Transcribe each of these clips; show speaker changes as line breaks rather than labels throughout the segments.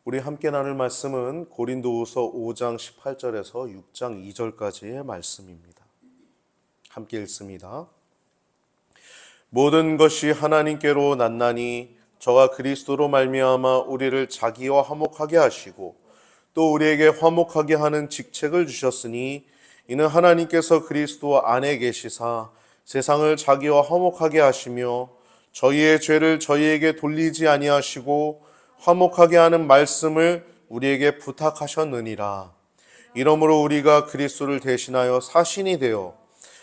우리 함께 나눌 말씀은 고린도후서 5장 18절에서 6장 2절까지의 말씀입니다. 함께 읽습니다. 모든 것이 하나님께로 났나니 저가 그리스도로 말미암아 우리를 자기와 화목하게 하시고 또 우리에게 화목하게 하는 직책을 주셨으니 이는 하나님께서 그리스도 안에 계시사 세상을 자기와 화목하게 하시며 저희의 죄를 저희에게 돌리지 아니하시고 화목하게 하는 말씀을 우리에게 부탁하셨느니라. 이러므로 우리가 그리스도를 대신하여 사신이 되어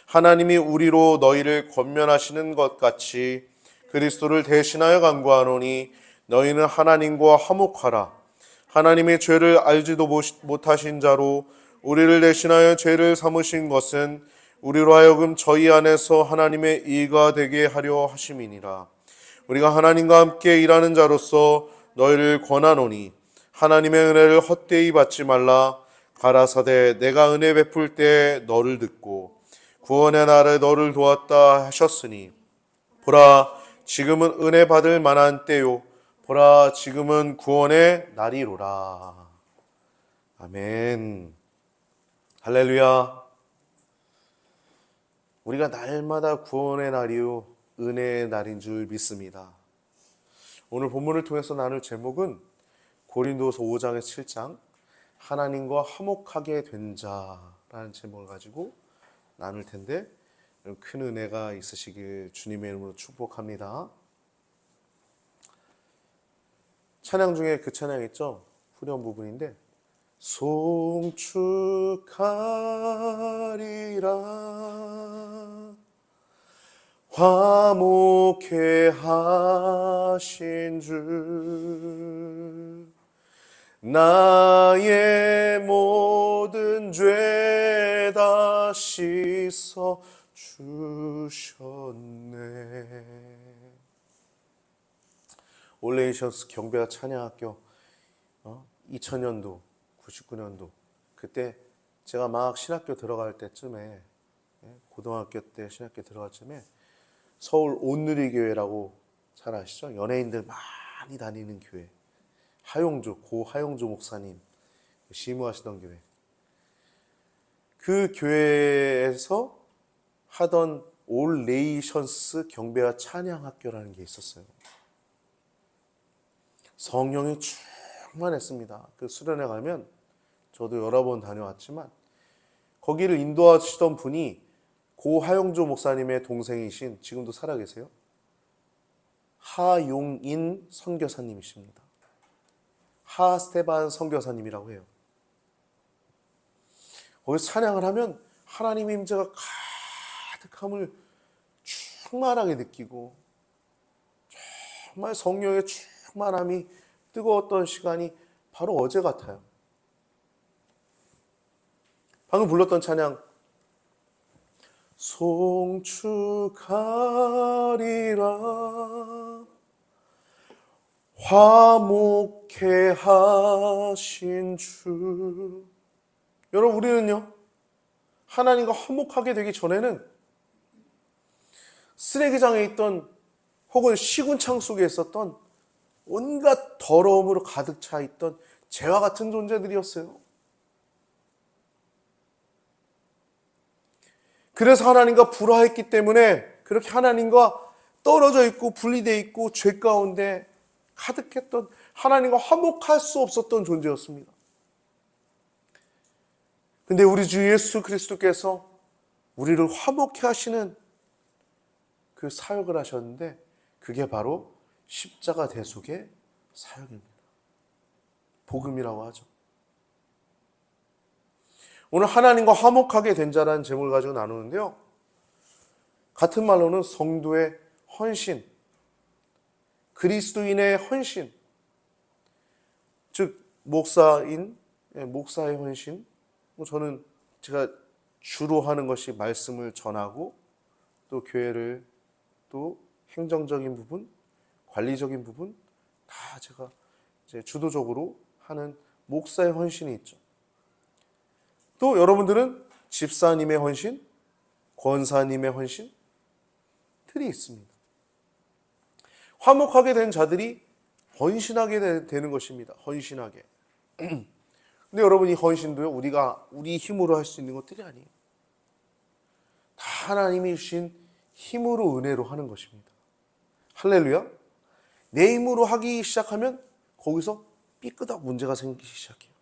하나님이 우리로 너희를 권면하시는 것 같이 그리스도를 대신하여 간구하노니 너희는 하나님과 화목하라. 하나님의 죄를 알지도 못하신 자로 우리를 대신하여 죄를 삼으신 것은 우리로 하여금 저희 안에서 하나님의 의가 되게 하려 하심이니라. 우리가 하나님과 함께 일하는 자로서 너희를 권하노니 하나님의 은혜를 헛되이 받지 말라. 가라사대 내가 은혜 베풀 때 너를 듣고 구원의 날에 너를 도왔다 하셨으니 보라 지금은 은혜 받을 만한 때요 보라 지금은 구원의 날이로라. 아멘. 할렐루야. 우리가 날마다 구원의 날이요 은혜의 날인 줄 믿습니다. 오늘 본문을 통해서 나눌 제목은 고린도서 5장에서 7장 하나님과 화목하게 된 자라는 제목을 가지고 나눌 텐데 큰 은혜가 있으시길 주님의 이름으로 축복합니다. 찬양 중에 그 찬양 있죠? 후렴 부분인데 송축하리라 화목해 하신 주 나의 모든 죄 다 씻어 주셨네. 올레이션스 경배와 찬양학교 2000년도 99년도 그때 제가 막 신학교 들어갈 때쯤에 고등학교 때 신학교 들어갈 쯤에 서울 온누리교회라고 잘 아시죠? 연예인들 많이 다니는 교회 고 하용조 목사님 시무하시던 교회 그 교회에서 하던 올레이션스 경배와 찬양학교라는 게 있었어요. 성령이 충만했습니다. 그 수련회 가면 저도 여러 번 다녀왔지만 거기를 인도하시던 분이 고 하용조 목사님의 동생이신 지금도 살아계세요. 하용인 선교사님이십니다. 하스테반 선교사님이라고 해요. 거기서 찬양을 하면 하나님의 임재가 가득함을 충만하게 느끼고 정말 성령의 충만함이 뜨거웠던 시간이 바로 어제 같아요. 방금 불렀던 찬양 송축하리라 화목해 하신 주. 여러분 우리는요 하나님과 화목하게 되기 전에는 쓰레기장에 있던 혹은 시궁창 속에 있었던 온갖 더러움으로 가득 차 있던 죄와 같은 존재들이었어요. 그래서 하나님과 불화했기 때문에 그렇게 하나님과 떨어져 있고 분리되어 있고 죄 가운데 가득했던 하나님과 화목할 수 없었던 존재였습니다. 근데 우리 주 예수 그리스도께서 우리를 화목해 하시는 그 사역을 하셨는데 그게 바로 십자가 대속의 사역입니다. 복음이라고 하죠. 오늘 하나님과 화목하게 된 자라는 제목을 가지고 나누는데요. 같은 말로는 성도의 헌신, 그리스도인의 헌신, 즉 목사의 헌신. 저는 제가 주로 하는 것이 말씀을 전하고 또 교회를 또 행정적인 부분, 관리적인 부분 다 제가 이제 주도적으로 하는 목사의 헌신이 있죠. 또 여러분들은 집사님의 헌신, 권사님의 헌신 틀이 있습니다. 화목하게 된 자들이 헌신하게 되는 것입니다. 헌신하게. 근데 여러분, 이 헌신도요, 우리 힘으로 할 수 있는 것들이 아니에요. 다 하나님이 주신 힘으로, 은혜로 하는 것입니다. 할렐루야. 내 힘으로 하기 시작하면 거기서 삐끄덕 문제가 생기기 시작해요.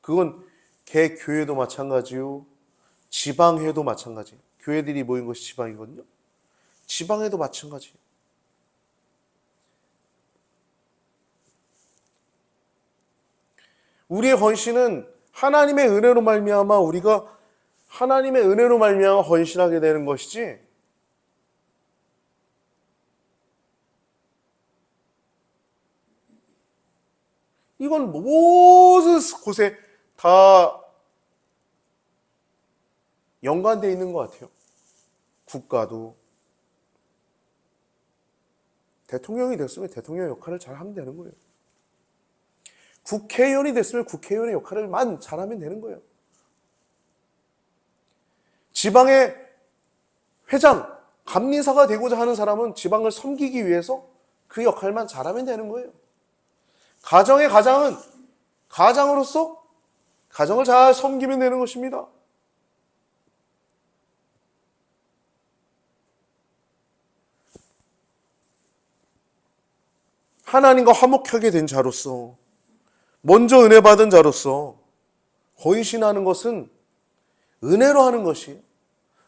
그건 개교회도 마찬가지요, 지방회도 마찬가지예요. 교회들이 모인 것이 지방이거든요. 지방회도 마찬가지예요. 우리의 헌신은 하나님의 은혜로 말미암아, 우리가 하나님의 은혜로 말미암아 헌신하게 되는 것이지, 이건 모든 곳에 다 연관되어 있는 것 같아요. 국가도, 대통령이 됐으면 대통령 역할을 잘 하면 되는 거예요. 국회의원이 됐으면 국회의원의 역할을만 잘하면 되는 거예요. 지방의 회장, 감리사가 되고자 하는 사람은 지방을 섬기기 위해서 그 역할만 잘하면 되는 거예요. 가정의 가장은 가장으로서 가정을 잘 섬기면 되는 것입니다. 하나님과 화목하게 된 자로서, 먼저 은혜 받은 자로서 헌신하는 것은 은혜로 하는 것이에요.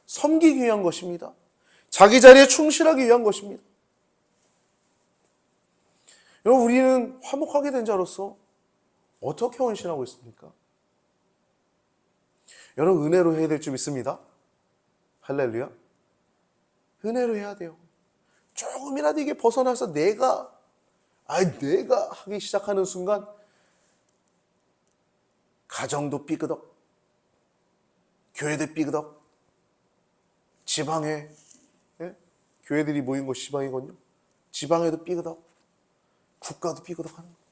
섬기기 위한 것입니다. 자기 자리에 충실하기 위한 것입니다. 여러분, 우리는 화목하게 된 자로서 어떻게 헌신하고 있습니까? 여러분, 은혜로 해야 될 줄 믿습니다. 할렐루야. 은혜로 해야 돼요. 조금이라도 이게 벗어나서 내가 하기 시작하는 순간 가정도 삐그덕, 교회도 삐그덕, 지방에, 교회들이 모인 곳이 지방이거든요. 지방에도 삐그덕, 국가도 삐그덕 하는 거예요.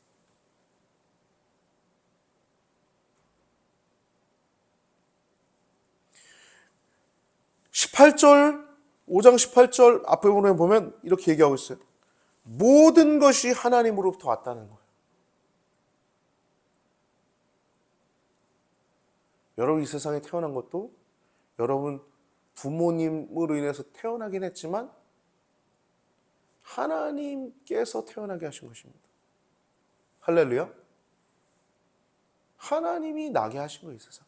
18절, 5장 18절 앞에 보면 이렇게 얘기하고 있어요. 모든 것이 하나님으로부터 왔다는 거예요. 여러분, 이 세상에 태어난 것도 여러분 부모님으로 인해서 태어나긴 했지만 하나님께서 태어나게 하신 것입니다. 할렐루야. 하나님이 나게 하신 거예요, 이 세상.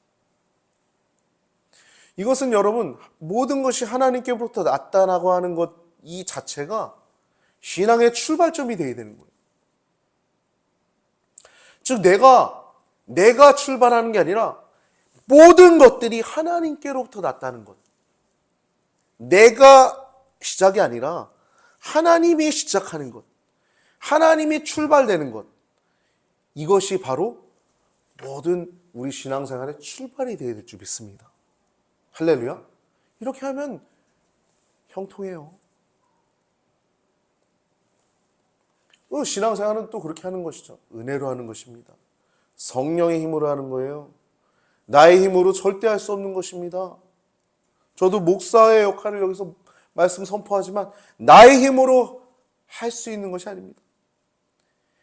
이것은 여러분, 모든 것이 하나님께로부터 났다라고 하는 것 이 자체가 신앙의 출발점이 되어야 되는 거예요. 즉 내가 출발하는 게 아니라 모든 것들이 하나님께로부터 났다는 것. 내가 시작이 아니라 하나님이 시작하는 것. 하나님이 출발되는 것. 이것이 바로 모든 우리 신앙생활의 출발이 되어야 될 줄 믿습니다. 할렐루야. 이렇게 하면 형통해요. 신앙생활은 또 그렇게 하는 것이죠. 은혜로 하는 것입니다. 성령의 힘으로 하는 거예요. 나의 힘으로 절대 할 수 없는 것입니다. 저도 목사의 역할을 여기서 말씀 선포하지만 나의 힘으로 할 수 있는 것이 아닙니다.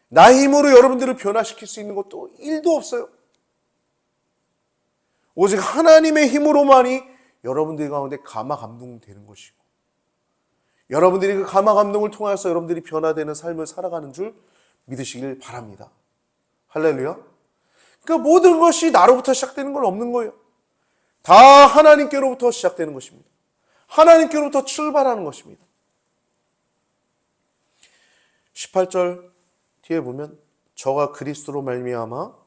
나의 힘으로 여러분들을 변화시킬 수 있는 것도 1도 없어요. 오직 하나님의 힘으로만이 여러분들 가운데 감화 감동되는 것이고, 여러분들이 그 감화 감동을 통해서 여러분들이 변화되는 삶을 살아가는 줄 믿으시길 바랍니다. 할렐루야. 그러니까 모든 것이 나로부터 시작되는 건 없는 거예요. 다 하나님께로부터 시작되는 것입니다. 하나님께로부터 출발하는 것입니다. 18절 뒤에 보면 저가 그리스도로 말미암아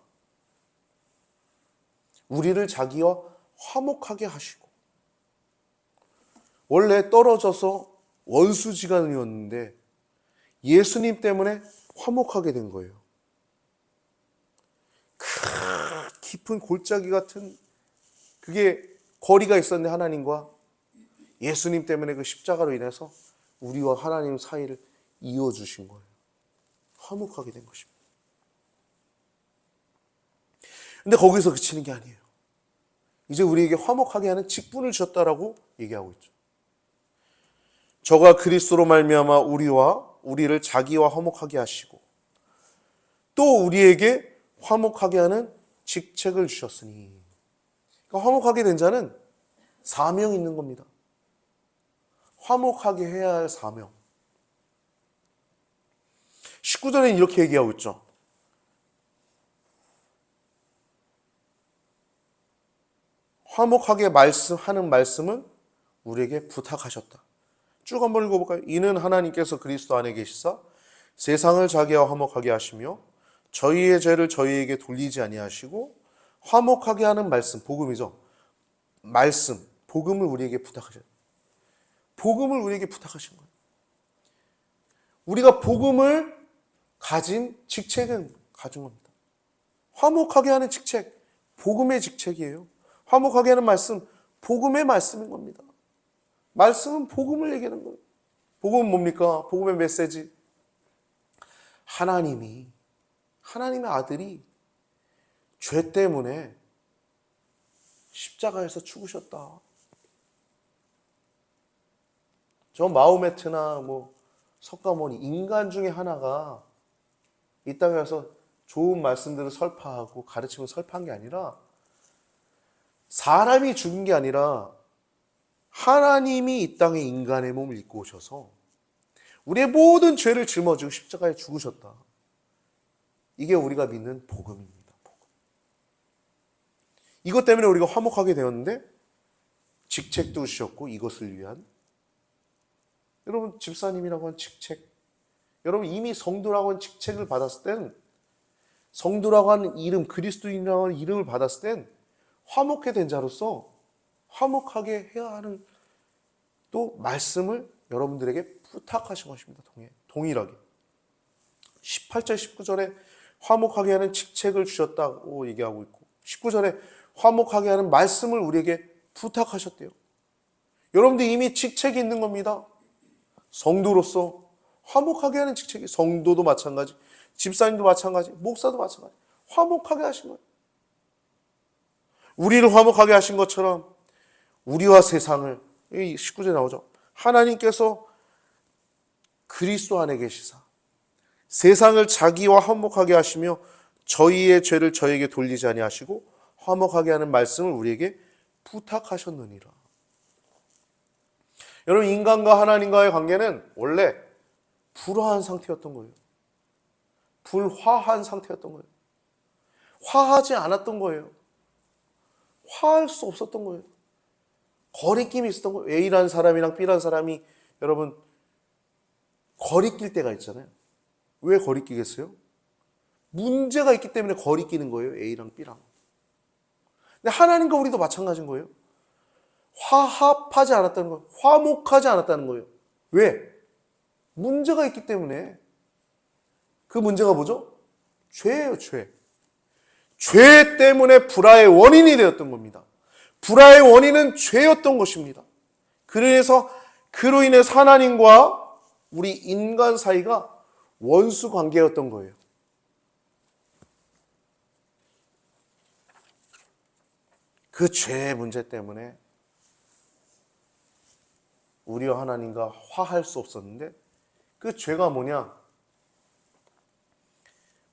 우리를 자기와 화목하게 하시고, 원래 떨어져서 원수지간이었는데 예수님 때문에 화목하게 된 거예요. 깊은 골짜기 같은 그게 거리가 있었는데 하나님과 예수님 때문에 그 십자가로 인해서 우리와 하나님 사이를 이어주신 거예요. 화목하게 된 것입니다. 근데 거기서 그치는 게 아니에요. 이제 우리에게 화목하게 하는 직분을 주셨다라고 얘기하고 있죠. 저가 그리스도로 말미암아 우리를 자기와 화목하게 하시고 또 우리에게 화목하게 하는 직책을 주셨으니. 그러니까 화목하게 된 자는 사명이 있는 겁니다. 화목하게 해야 할 사명. 19절에는 이렇게 얘기하고 있죠. 화목하게 하는 말씀을 우리에게 부탁하셨다. 쭉 한번 읽어볼까요? 이는 하나님께서 그리스도 안에 계시사 세상을 자기와 화목하게 하시며 저희의 죄를 저희에게 돌리지 아니하시고 화목하게 하는 말씀, 복음이죠. 말씀, 복음을 우리에게 부탁하셨다. 복음을 우리에게 부탁하신 거예요. 우리가 복음을 가진 직책은 가진 겁니다. 화목하게 하는 직책, 복음의 직책이에요. 화목하게 하는 말씀, 복음의 말씀인 겁니다. 말씀은 복음을 얘기하는 거예요. 복음은 뭡니까? 복음의 메시지. 하나님의 아들이 죄 때문에 십자가에서 죽으셨다. 저 마호메트나 석가모니 인간 중에 하나가 이 땅에 와서 좋은 말씀들을 설파하고 가르침을 설파한 게 아니라 사람이 죽은 게 아니라 하나님이 이 땅에 인간의 몸을 입고 오셔서 우리의 모든 죄를 짊어지고 십자가에 죽으셨다. 이게 우리가 믿는 복음입니다. 복음. 이것 때문에 우리가 화목하게 되었는데 직책도 주셨고 이것을 위한 여러분 집사님이라고 한 직책, 여러분 이미 성도라고 한 직책을 받았을 땐 성도라고 하는 이름, 그리스도인이라고 하는 이름을 받았을 땐 화목해 된 자로서 화목하게 해야 하는 또 말씀을 여러분들에게 부탁하신 것입니다. 동일하게. 18절, 19절에 화목하게 하는 직책을 주셨다고 얘기하고 있고 19절에 화목하게 하는 말씀을 우리에게 부탁하셨대요. 여러분들 이미 직책이 있는 겁니다. 성도로서 화목하게 하는 직책이 성도도 마찬가지, 집사님도 마찬가지, 목사도 마찬가지. 화목하게 하신 거예요. 우리를 화목하게 하신 것처럼 우리와 세상을 19절에 나오죠. 하나님께서 그리스도 안에 계시사 세상을 자기와 화목하게 하시며 저희의 죄를 저희에게 돌리지 아니하시고 화목하게 하는 말씀을 우리에게 부탁하셨느니라. 여러분 인간과 하나님과의 관계는 원래 불화한 상태였던 거예요. 불화한 상태였던 거예요. 화하지 않았던 거예요. 화할 수 없었던 거예요. 거리낌이 있었던 거예요. A라는 사람이랑 B라는 사람이 여러분 거리낄 때가 있잖아요. 왜 거리끼겠어요? 문제가 있기 때문에 거리끼는 거예요. A랑 B랑. 근데 하나님과 우리도 마찬가지인 거예요. 화합하지 않았다는 거예요. 화목하지 않았다는 거예요. 왜? 문제가 있기 때문에. 그 문제가 뭐죠? 죄예요, 죄. 죄 때문에 불화의 원인이 되었던 겁니다. 불화의 원인은 죄였던 것입니다. 그래서 그로 인해서 하나님과 우리 인간 사이가 원수 관계였던 거예요. 그 죄의 문제 때문에 우리와 하나님과 화할 수 없었는데 그 죄가 뭐냐?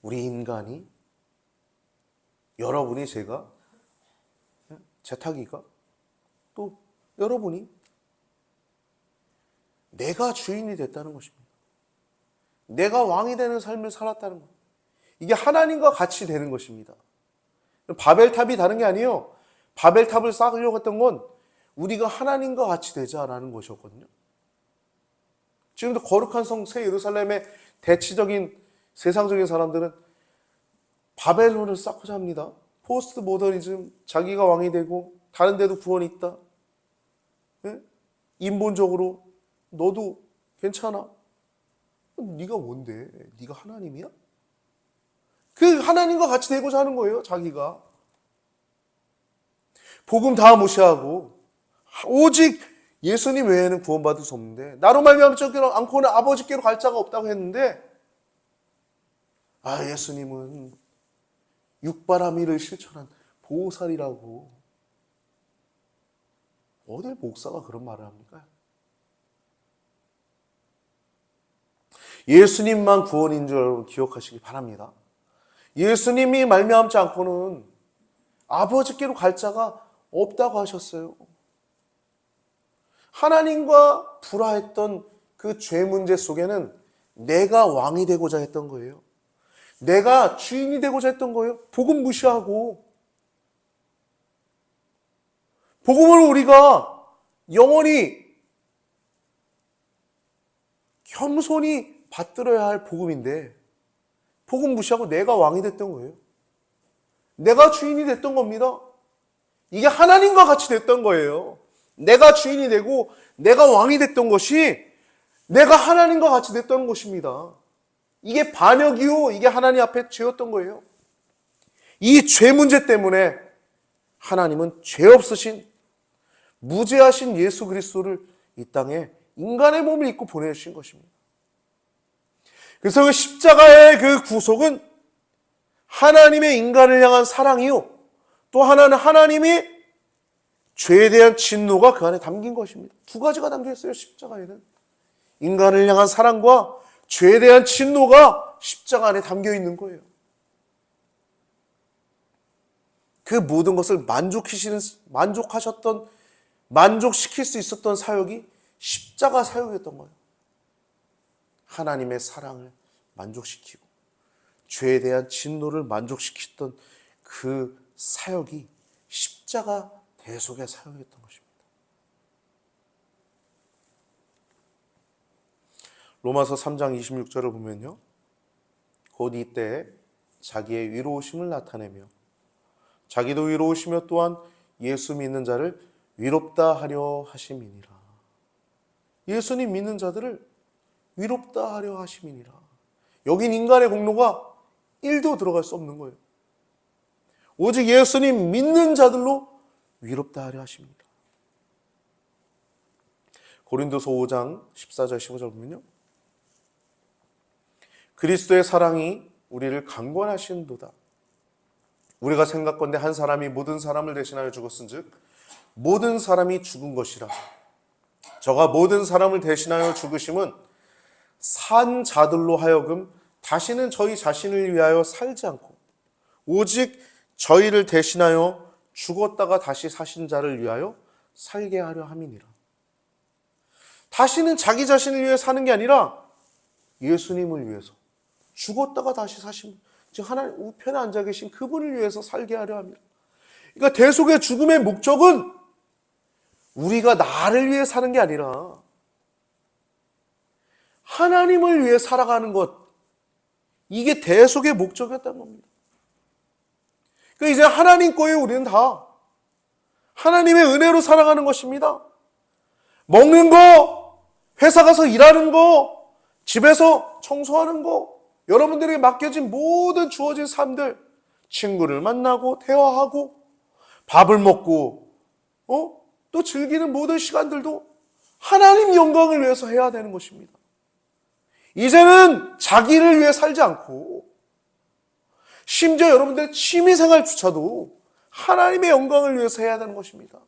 우리 인간이 여러분이 제가 제타기가 또 여러분이 내가 주인이 됐다는 것입니다. 내가 왕이 되는 삶을 살았다는 것. 이게 하나님과 같이 되는 것입니다. 바벨탑이 다른 게 아니에요. 바벨탑을 쌓으려고 했던 건 우리가 하나님과 같이 되자라는 것이었거든요. 지금도 거룩한 성 새 예루살렘의 대치적인 세상적인 사람들은 바벨론을 쌓고자 합니다. 포스트 모더니즘, 자기가 왕이 되고 다른 데도 구원이 있다. 네? 인본적으로 너도 괜찮아. 네가 뭔데? 네가 하나님이야? 그 하나님과 같이 되고자 하는 거예요. 자기가. 복음 다 무시하고 오직 예수님 외에는 구원받을 수 없는데 나로 말미암지 않고는 아버지께로 갈 자가 없다고 했는데 예수님은 육바라밀을 실천한 보살이라고. 어딜 목사가 그런 말을 합니까? 예수님만 구원인 줄 여러분 기억하시기 바랍니다. 예수님이 말미암지 않고는 아버지께로 갈 자가 없다고 하셨어요. 하나님과 불화했던 그 죄 문제 속에는 내가 왕이 되고자 했던 거예요. 내가 주인이 되고자 했던 거예요. 복음 무시하고. 복음을 우리가 영원히 겸손히 받들어야 할 복음인데 복음 무시하고 내가 왕이 됐던 거예요. 내가 주인이 됐던 겁니다. 이게 하나님과 같이 됐던 거예요. 내가 주인이 되고 내가 왕이 됐던 것이 내가 하나님과 같이 됐던 것입니다. 이게 반역이요. 이게 하나님 앞에 죄였던 거예요. 이 죄 문제 때문에 하나님은 죄 없으신 무죄하신 예수 그리스도를 이 땅에 인간의 몸을 입고 보내주신 것입니다. 그래서 그 십자가의 그 구속은 하나님의 인간을 향한 사랑이요. 또 하나는 하나님이 죄에 대한 진노가 그 안에 담긴 것입니다. 두 가지가 담겨 있어요, 십자가에는. 인간을 향한 사랑과 죄에 대한 진노가 십자가 안에 담겨 있는 거예요. 그 모든 것을 만족시킬 수 있었던 사역이 십자가 사역이었던 거예요. 하나님의 사랑을 만족시키고 죄에 대한 진노를 만족시켰던 그 사역이 십자가 대속의 사역이었던 것입니다. 로마서 3장 26절을 보면요. 곧 이때 자기의 위로우심을 나타내며 자기도 위로우시며 또한 예수 믿는 자를 위롭다 하려 하심이니라. 예수님 믿는 자들을 위롭다 하려 하심이니라. 여긴 인간의 공로가 1도 들어갈 수 없는 거예요. 오직 예수님 믿는 자들로 위롭다 하려 하십니다. 고린도서 5장 14절 15절 보면요. 그리스도의 사랑이 우리를 강권하신도다. 우리가 생각건대 한 사람이 모든 사람을 대신하여 죽었은즉 모든 사람이 죽은 것이라. 저가 모든 사람을 대신하여 죽으심은 산 자들로 하여금 다시는 저희 자신을 위하여 살지 않고 오직 저희를 대신하여 죽었다가 다시 사신 자를 위하여 살게 하려 함이니라. 다시는 자기 자신을 위해 사는 게 아니라 예수님을 위해서 죽었다가 다시 사신, 즉 하나님 우편에 앉아 계신 그분을 위해서 살게 하려 합니다. 그러니까 대속의 죽음의 목적은 우리가 나를 위해 사는 게 아니라 하나님을 위해 살아가는 것, 이게 대속의 목적이었다는 겁니다. 그러니까 이제 하나님 거예요. 우리는 다 하나님의 은혜로 살아가는 것입니다. 먹는 거, 회사 가서 일하는 거, 집에서 청소하는 거, 여러분들에게 맡겨진 모든 주어진 삶들, 친구를 만나고 대화하고 밥을 먹고 또 즐기는 모든 시간들도 하나님 영광을 위해서 해야 되는 것입니다. 이제는 자기를 위해 살지 않고 심지어 여러분들의 취미생활조차도 하나님의 영광을 위해서 해야 되는 것입니다.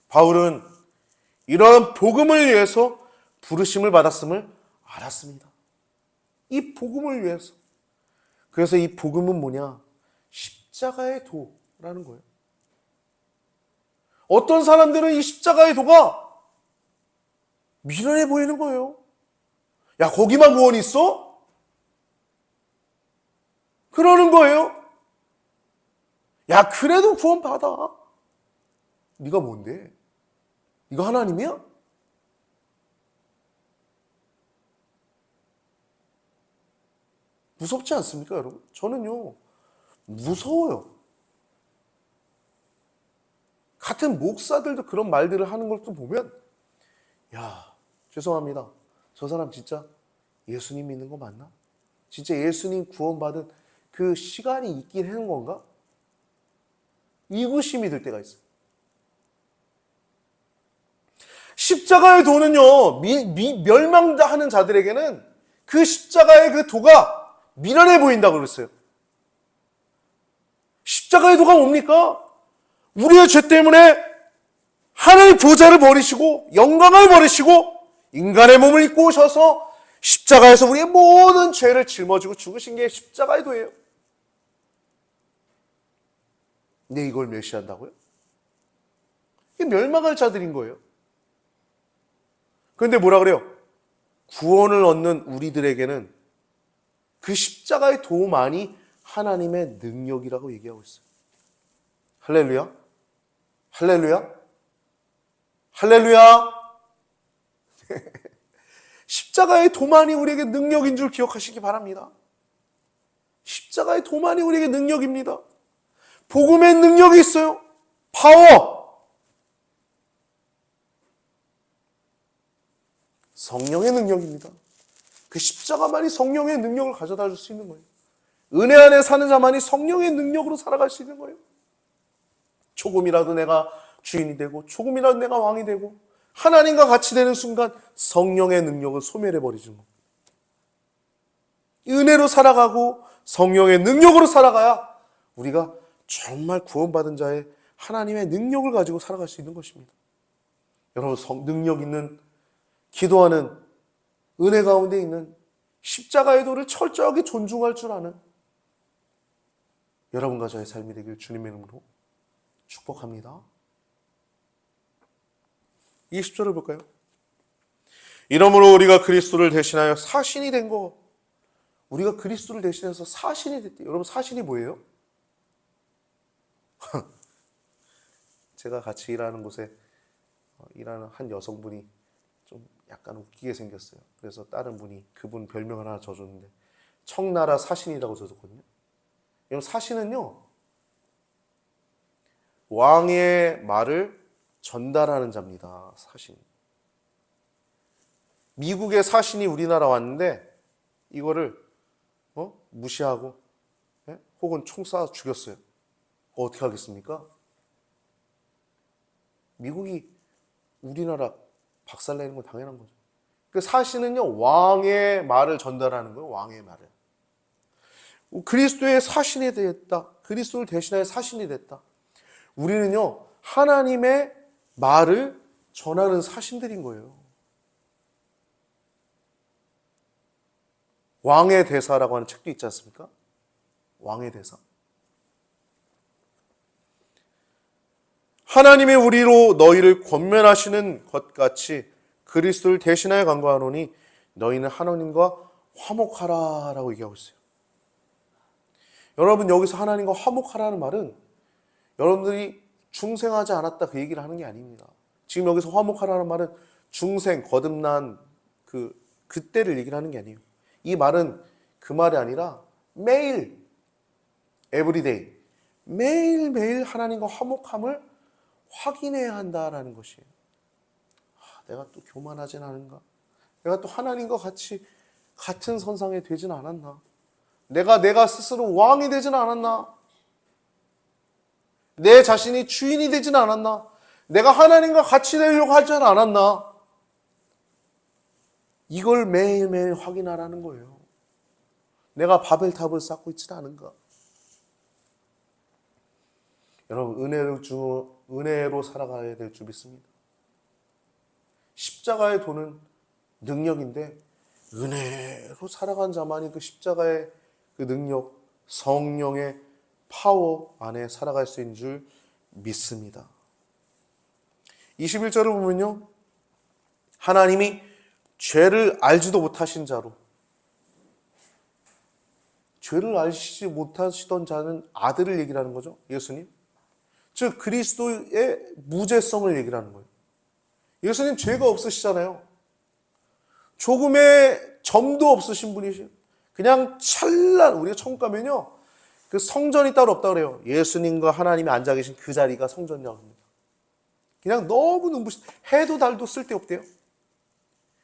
바울은 이러한 복음을 위해서 부르심을 받았음을 알았습니다. 이 복음을 위해서. 그래서 이 복음은 뭐냐? 십자가의 도라는 거예요. 어떤 사람들은 이 십자가의 도가 미련해 보이는 거예요. 야, 거기만 구원이 있어? 그러는 거예요. 야, 그래도 구원 받아. 네가 뭔데? 네가 하나님이야? 무섭지 않습니까, 여러분? 저는요, 무서워요. 같은 목사들도 그런 말들을 하는 걸 또 보면, 야, 죄송합니다. 저 사람 진짜 예수님 믿는 거 맞나? 진짜 예수님 구원받은 그 시간이 있긴 하는 건가? 의구심이 들 때가 있어요. 십자가의 도는요, 멸망하는 자들에게는 그 십자가의 그 도가 미련해 보인다고 그랬어요. 십자가의 도가 뭡니까? 우리의 죄 때문에 하나님의 보좌를 버리시고 영광을 버리시고 인간의 몸을 입고 오셔서 십자가에서 우리의 모든 죄를 짊어지고 죽으신 게 십자가의 도예요. 근데 이걸 멸시한다고요? 이게 멸망할 자들인 거예요. 그런데 뭐라 그래요? 구원을 얻는 우리들에게는 그 십자가의 도만이 하나님의 능력이라고 얘기하고 있어요. 할렐루야? 할렐루야? 할렐루야? 십자가의 도만이 우리에게 능력인 줄 기억하시기 바랍니다. 십자가의 도만이 우리에게 능력입니다. 복음의 능력이 있어요. 파워. 성령의 능력입니다. 그 십자가만이 성령의 능력을 가져다 줄 수 있는 거예요. 은혜 안에 사는 자만이 성령의 능력으로 살아갈 수 있는 거예요. 조금이라도 내가 주인이 되고 조금이라도 내가 왕이 되고 하나님과 같이 되는 순간 성령의 능력을 소멸해 버리는 겁니다. 은혜로 살아가고 성령의 능력으로 살아가야 우리가 정말 구원받은 자의 하나님의 능력을 가지고 살아갈 수 있는 것입니다. 여러분, 능력 있는 기도하는 은혜 가운데 있는 십자가의 도를 철저하게 존중할 줄 아는 여러분과 저의 삶이 되길 주님의 이름으로 축복합니다. 20절을 볼까요? 이러므로 우리가 그리스도를 대신하여 사신이 된 거, 우리가 그리스도를 대신해서 사신이 됐대요. 여러분, 사신이 뭐예요? 제가 같이 일하는 곳에 일하는 한 여성분이 좀 약간 웃기게 생겼어요. 그래서 다른 분이 그분 별명을 하나 줘줬는데 청나라 사신이라고 줘줬거든요. 여러분, 사신은요, 왕의 말을 전달하는 자입니다. 사신. 미국의 사신이 우리나라 왔는데 이거를 무시하고 혹은 총 쏴서 죽였어요. 어떻게 하겠습니까? 미국이 우리나라 박살내는 건 당연한 거죠. 그 사신은요, 왕의 말을 전달하는 거예요. 왕의 말을. 그리스도의 사신이 됐다. 그리스도를 대신하여 사신이 됐다. 우리는요, 하나님의 말을 전하는 사신들인 거예요. 왕의 대사라고 하는 책도 있지 않습니까? 왕의 대사. 하나님이 우리로 너희를 권면하시는 것 같이 그리스도를 대신하여 간구하노니 너희는 하나님과 화목하라라고 얘기하고 있어요. 여러분, 여기서 하나님과 화목하라는 말은 여러분들이 중생하지 않았다 그 얘기를 하는 게 아닙니다. 지금 여기서 화목하라는 말은 중생, 거듭난 그때를 얘기를 하는 게 아니에요. 이 말은 그 말이 아니라 매일, everyday, 매일매일 하나님과 화목함을 확인해야 한다라는 것이에요. 내가 또 교만하진 않은가? 내가 또 하나님과 같이 같은 선상에 되진 않았나? 내가 스스로 왕이 되진 않았나? 내 자신이 주인이 되진 않았나? 내가 하나님과 같이 되려고 하지 않았나? 이걸 매일매일 확인하라는 거예요. 내가 바벨탑을 쌓고 있지는 않은가? 여러분, 은혜로 살아가야 될 줄 믿습니다. 십자가의 도는 능력인데 은혜로 살아간 자만이 그 십자가의 그 능력, 성령의 파워 안에 살아갈 수 있는 줄 믿습니다. 21절을 보면요, 하나님이 죄를 알지도 못하신 자로, 죄를 알지 못하시던 자는 아들을 얘기를 하는 거죠. 예수님. 즉 그리스도의 무죄성을 얘기를 하는 거예요. 예수님 죄가 없으시잖아요. 조금의 점도 없으신 분이시죠. 그냥 우리가 천국 가면요, 그 성전이 따로 없다 그래요. 예수님과 하나님이 앉아 계신 그 자리가 성전이라고 합니다. 그냥 너무 눈부신, 해도 달도 쓸데없대요.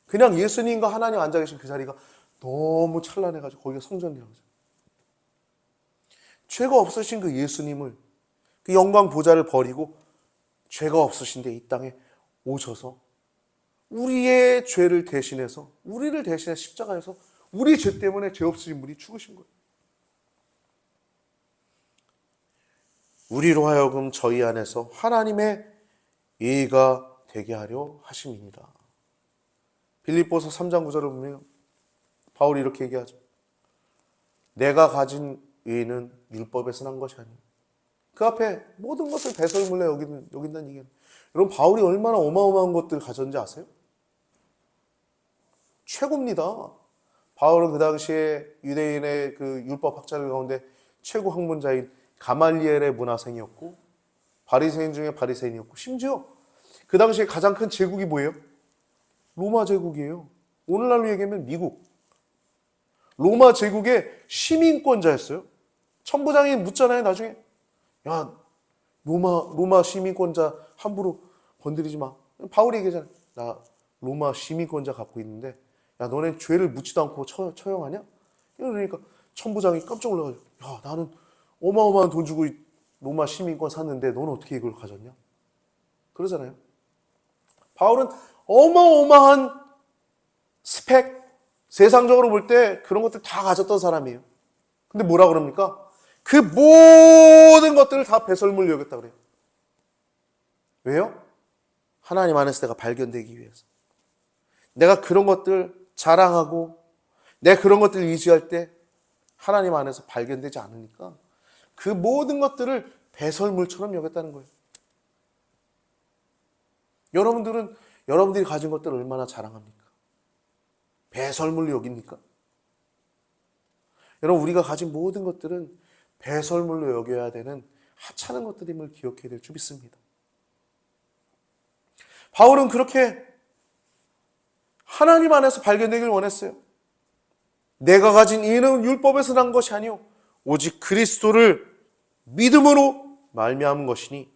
그냥 예수님과 하나님 앉아 계신 그 자리가 너무 찬란해가지고 거기가 성전이라고 하죠. 죄가 없으신 그 예수님을, 그 영광 보좌를 버리고 죄가 없으신데 이 땅에 오셔서 우리의 죄를 대신해서, 우리를 대신해 십자가에서 우리 죄 때문에 죄 없으신 분이 죽으신 거예요. 우리로 하여금 저희 안에서 하나님의 예의가 되게 하려 하심입니다. 빌립보서 3장 9절을 보면 바울이 이렇게 얘기하죠. 내가 가진 의는 율법에서 난 것이 아니오. 그 앞에 모든 것을 배설물로 여긴다는 얘기예요. 여러분, 바울이 얼마나 어마어마한 것들을 가졌는지 아세요? 최고입니다. 바울은 그 당시에 유대인의 그 율법 학자들 가운데 최고 학문자인 가말리엘의 문화생이었고, 바리새인 중에 바리새인이었고, 심지어 그 당시에 가장 큰 제국이 뭐예요? 로마 제국이에요. 오늘날로 얘기하면 미국. 로마 제국의 시민권자였어요. 천부장이 묻잖아요, 나중에. 야, 로마 시민권자 함부로 건드리지 마. 바울이 얘기하잖아요. 나 로마 시민권자 갖고 있는데, 야, 너네 죄를 묻지도 않고 처형하냐? 그러니까 천부장이 깜짝 놀라가지고, 야, 나는 어마어마한 돈 주고 로마 시민권 샀는데 너는 어떻게 이걸 가졌냐? 그러잖아요. 바울은 어마어마한 스펙, 세상적으로 볼 때 그런 것들 다 가졌던 사람이에요. 근데 뭐라 그럽니까? 그 모든 것들을 다 배설물로 여겼다 그래요. 왜요? 하나님 안에서 내가 발견되기 위해서. 내가 그런 것들 자랑하고 내가 그런 것들을 의지할 때 하나님 안에서 발견되지 않으니까 그 모든 것들을 배설물처럼 여겼다는 거예요. 여러분들이 가진 것들을 얼마나 자랑합니까? 배설물로 여깁니까? 여러분, 우리가 가진 모든 것들은 배설물로 여겨야 되는 하찮은 것들임을 기억해야 될 줄 믿습니다. 바울은 그렇게 하나님 안에서 발견되길 원했어요. 내가 가진 이는 율법에서 난 것이 아니오 오직 그리스도를 믿음으로 말미암은 것이니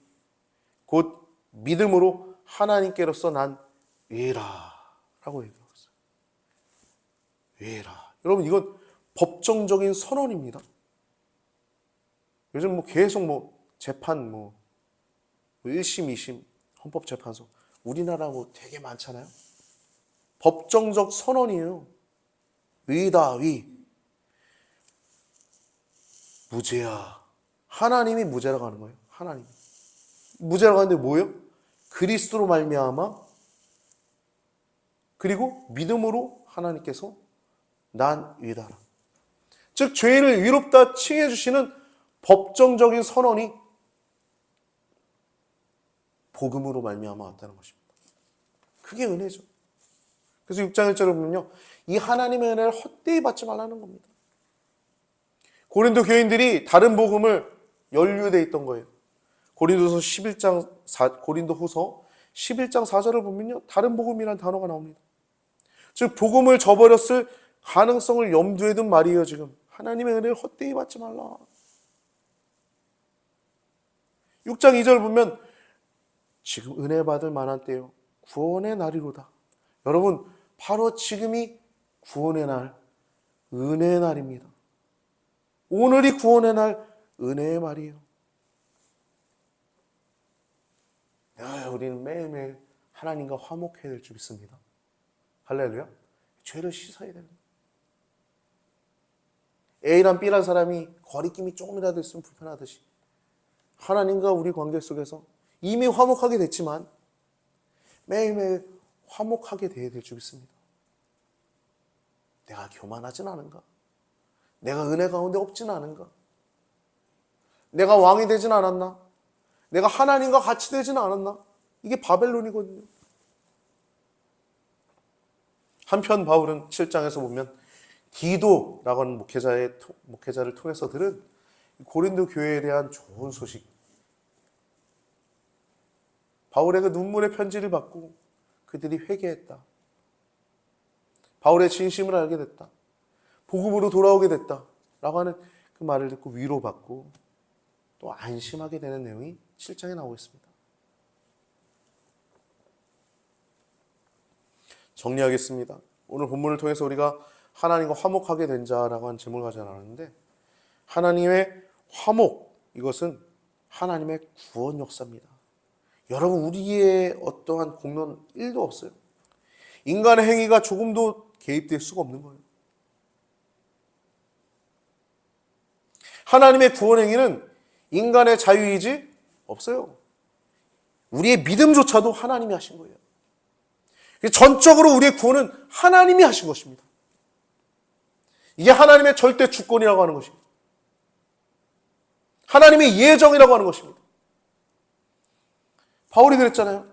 곧 믿음으로 하나님께로서 난 의라 라고 얘기하고 있어요. 의라. 여러분, 이건 법정적인 선언입니다. 요즘 계속 재판 1심, 2심, 헌법재판소 우리나라 되게 많잖아요. 법정적 선언이에요. 의다, 의. 무죄야. 하나님이 무죄라고 하는 거예요. 하나님. 무죄라고 하는데 뭐예요? 그리스도로 말미암아 그리고 믿음으로 하나님께서 난 의다라. 즉 죄인을 의롭다 칭해 주시는 법정적인 선언이 복음으로 말미암아 왔다는 것입니다. 그게 은혜죠. 그래서 6장 1절을 보면요, 이 하나님의 은혜를 헛되이 받지 말라는 겁니다. 고린도 교인들이 다른 복음을 연루되어 있던 거예요. 고린도후서 11장 4절을 보면요, 다른 복음이라는 단어가 나옵니다. 즉 복음을 저버렸을 가능성을 염두에 둔 말이에요. 지금 하나님의 은혜를 헛되이 받지 말라. 6장 2절 보면 지금 은혜 받을 만한 때요, 구원의 날이로다. 여러분, 바로 지금이 구원의 날, 은혜의 날입니다. 오늘이 구원의 날, 은혜의 말이에요. 우리는 매일매일 하나님과 화목해야 될 줄 믿습니다. 할렐루야. 죄를 씻어야 됩니다. A란 B란 사람이 거리낌이 조금이라도 있으면 불편하듯이 하나님과 우리 관계 속에서 이미 화목하게 됐지만 매일매일 화목하게 돼야 될 줄 믿습니다. 내가 교만하진 않은가? 내가 은혜 가운데 없진 않은가? 내가 왕이 되진 않았나? 내가 하나님과 같이 되진 않았나? 이게 바벨론이거든요. 한편 바울은 7장에서 보면 디도라고 하는 목회자를 통해서 들은 고린도 교회에 대한 좋은 소식, 바울에게 눈물의 편지를 받고 그들이 회개했다, 바울의 진심을 알게 됐다, 복음으로 돌아오게 됐다 라고 하는 그 말을 듣고 위로받고 또 안심하게 되는 내용이 7장에 나오고 있습니다. 정리하겠습니다. 오늘 본문을 통해서 우리가 하나님과 화목하게 된 자라고 하는 제목을 가져 나왔는데, 하나님의 화목, 이것은 하나님의 구원 역사입니다. 여러분, 우리의 어떠한 공로는 1도 없어요. 인간의 행위가 조금도 개입될 수가 없는 거예요. 하나님의 구원 행위는 인간의 자유이지 없어요. 우리의 믿음조차도 하나님이 하신 거예요. 전적으로 우리의 구원은 하나님이 하신 것입니다. 이게 하나님의 절대 주권이라고 하는 것입니다. 하나님의 예정이라고 하는 것입니다. 바울이 그랬잖아요.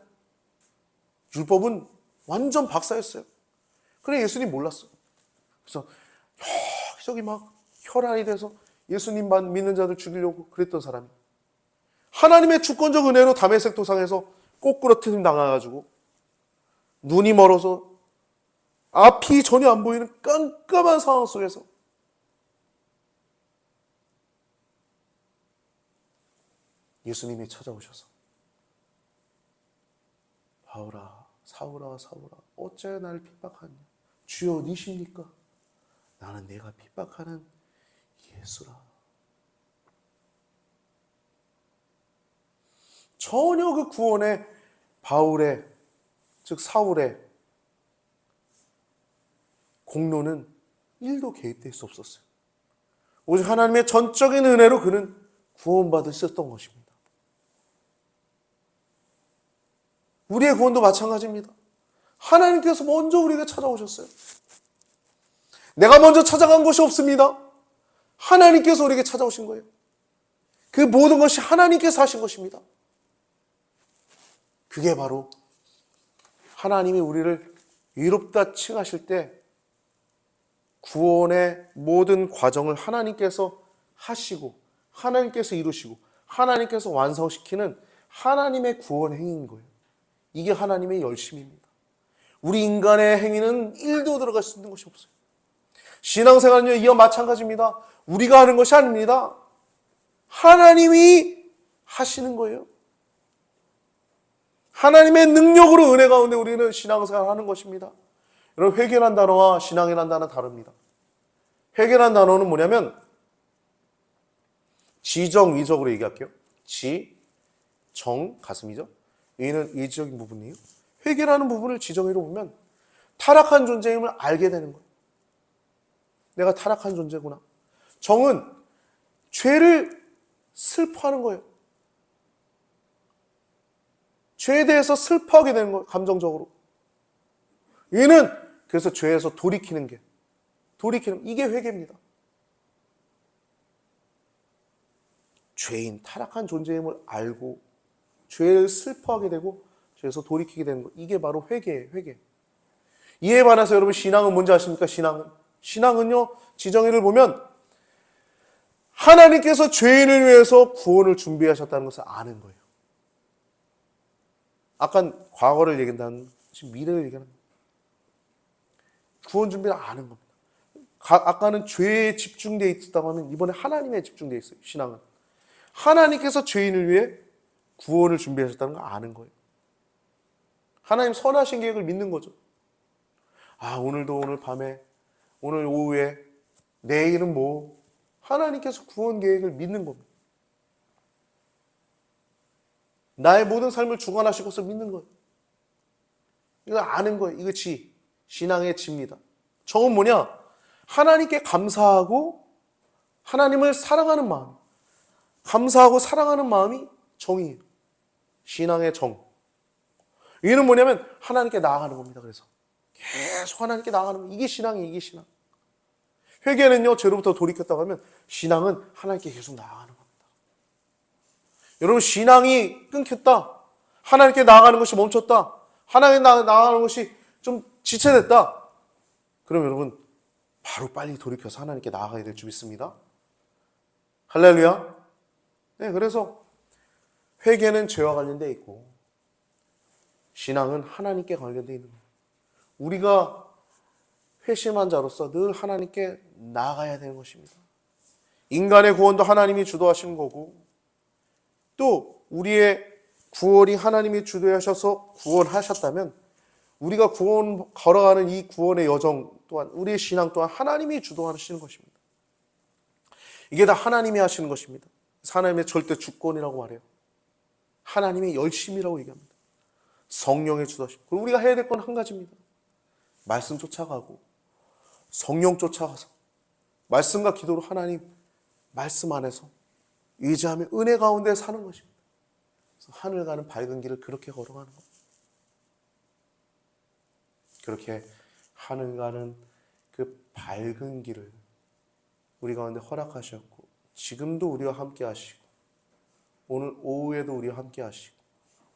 율법은 완전 박사였어요. 그래 예수님 몰랐어요. 그래서 여기저기 막 혈안이 돼서 예수님만 믿는 자들 죽이려고 그랬던 사람이 하나님의 주권적 은혜로 다메섹 도상에서 꼬꾸러뜨림 당해가지고 눈이 멀어서 앞이 전혀 안 보이는 깜깜한 상황 속에서 예수님이 찾아오셔서 바울아 사울아 사울아 어째 나를 핍박하냐. 주여 니십니까? 나는 내가 핍박하는 예수라. 전혀 그 구원에 바울의 즉 사울의 공로는 1도 개입될 수 없었어요. 오직 하나님의 전적인 은혜로 그는 구원받을 수 있었던 것입니다. 우리의 구원도 마찬가지입니다. 하나님께서 먼저 우리에게 찾아오셨어요. 내가 먼저 찾아간 것이 없습니다. 하나님께서 우리에게 찾아오신 거예요. 그 모든 것이 하나님께서 하신 것입니다. 그게 바로 하나님이 우리를 의롭다 칭하실 때 구원의 모든 과정을 하나님께서 하시고 하나님께서 이루시고 하나님께서 완성시키는 하나님의 구원 행위인 거예요. 이게 하나님의 열심입니다. 우리 인간의 행위는 1도 들어갈 수 있는 것이 없어요. 신앙생활은요, 이와 마찬가지입니다. 우리가 하는 것이 아닙니다. 하나님이 하시는 거예요. 하나님의 능력으로 은혜 가운데 우리는 신앙생활을 하는 것입니다. 여러분, 회개란 단어와 신앙이란 단어는 다릅니다. 회개란 단어는 뭐냐면 지정의적으로 얘기할게요. 지, 정, 가슴이죠. 의는 의지적인 부분이에요. 회개라는 부분을 지정의로 보면 타락한 존재임을 알게 되는 거예요. 내가 타락한 존재구나. 정은 죄를 슬퍼하는 거예요. 죄에 대해서 슬퍼하게 되는 거예요. 감정적으로. 의는 그래서 죄에서 돌이키는 이게 회개입니다. 죄인, 타락한 존재임을 알고 죄를 슬퍼하게 되고 죄에서 돌이키게 되는 것. 이게 바로 회개예요. 회개. 이에 반해서 여러분 신앙은 뭔지 아십니까? 신앙은요. 지정의를 보면 하나님께서 죄인을 위해서 구원을 준비하셨다는 것을 아는 거예요. 아까 과거를 얘기한다는 지금 미래를 얘기하는 거예요. 구원 준비를 아는 겁니다. 아까는 죄에 집중되어 있었다고 하면 이번에 하나님에 집중되어 있어요. 신앙은. 하나님께서 죄인을 위해 구원을 준비하셨다는 걸 아는 거예요. 하나님 선하신 계획을 믿는 거죠. 아, 오늘도 오늘 밤에, 오늘 오후에, 내일은 뭐, 하나님께서 구원 계획을 믿는 겁니다. 나의 모든 삶을 주관하실 것을 믿는 거예요. 이거 아는 거예요. 이거 신앙의 지입니다. 정은 뭐냐? 하나님께 감사하고 하나님을 사랑하는 마음. 감사하고 사랑하는 마음이 정이에요. 신앙의 정. 이는 뭐냐면 하나님께 나아가는 겁니다. 그래서 계속 하나님께 나아가는 거. 이게 신앙이에요. 이게 신앙. 회개는요, 죄로부터 돌이켰다고 하면 신앙은 하나님께 계속 나아가는 겁니다. 여러분, 신앙이 끊겼다. 하나님께 나아가는 것이 멈췄다. 하나님께 나아가는 것이 좀 지체됐다. 그럼 여러분, 바로 빨리 돌이켜서 하나님께 나아가야 될 줄 믿습니다. 할렐루야. 네, 그래서 회개는 죄와 관련되어 있고 신앙은 하나님께 관련되어 있는 거예요. 우리가 회심한 자로서 늘 하나님께 나아가야 되는 것입니다. 인간의 구원도 하나님이 주도하시는 거고 또 우리의 구원이 하나님이 주도하셔서 구원하셨다면 우리가 구원 걸어가는 이 구원의 여정 또한 우리의 신앙 또한 하나님이 주도하시는 것입니다. 이게 다 하나님이 하시는 것입니다. 하나님의 절대 주권이라고 말해요. 하나님의 열심이라고 얘기합니다. 성령의 주도하심. 그리고 우리가 해야 될 건 한 가지입니다. 말씀 쫓아가고 성령 쫓아가서 말씀과 기도로 하나님 말씀 안에서 의지하며 은혜 가운데 사는 것입니다. 그래서 하늘 가는 밝은 길을 그렇게 걸어가는 겁니다. 그렇게 하늘 가는 그 밝은 길을 우리 가운데 허락하셨고 지금도 우리와 함께 하시고 오늘 오후에도 우리와 함께 하시고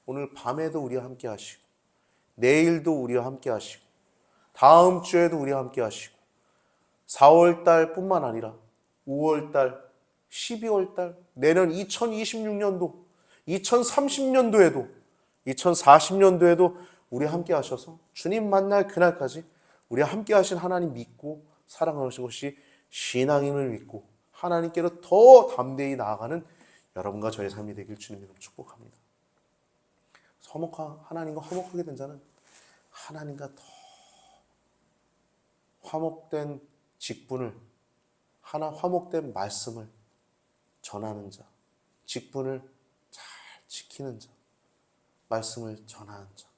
오늘 밤에도 우리와 함께 하시고 내일도 우리와 함께 하시고 다음 주에도 우리와 함께 하시고 4월달 뿐만 아니라 5월달, 12월달, 내년 2026년도, 2030년도에도, 2040년도에도 우리와 함께 하셔서 주님 만날 그날까지 우리와 함께 하신 하나님 믿고 사랑하는 것이 신앙임을 믿고 하나님께로 더 담대히 나아가는 여러분과 저의 삶이 되길 주님 이름 축복합니다. 하나님과 화목하게 된 자는 하나님과 더 화목된 직분을, 화목된 말씀을 전하는 자, 직분을 잘 지키는 자, 말씀을 전하는 자,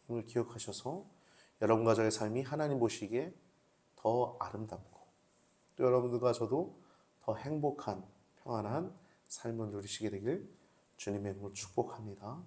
이걸 기억하셔서 여러분과 저의 삶이 하나님 보시기에 더 아름답고 또 여러분들과 저도 더 행복한 평안한 삶을 누리시게 되길 주님의 이름으로 축복합니다.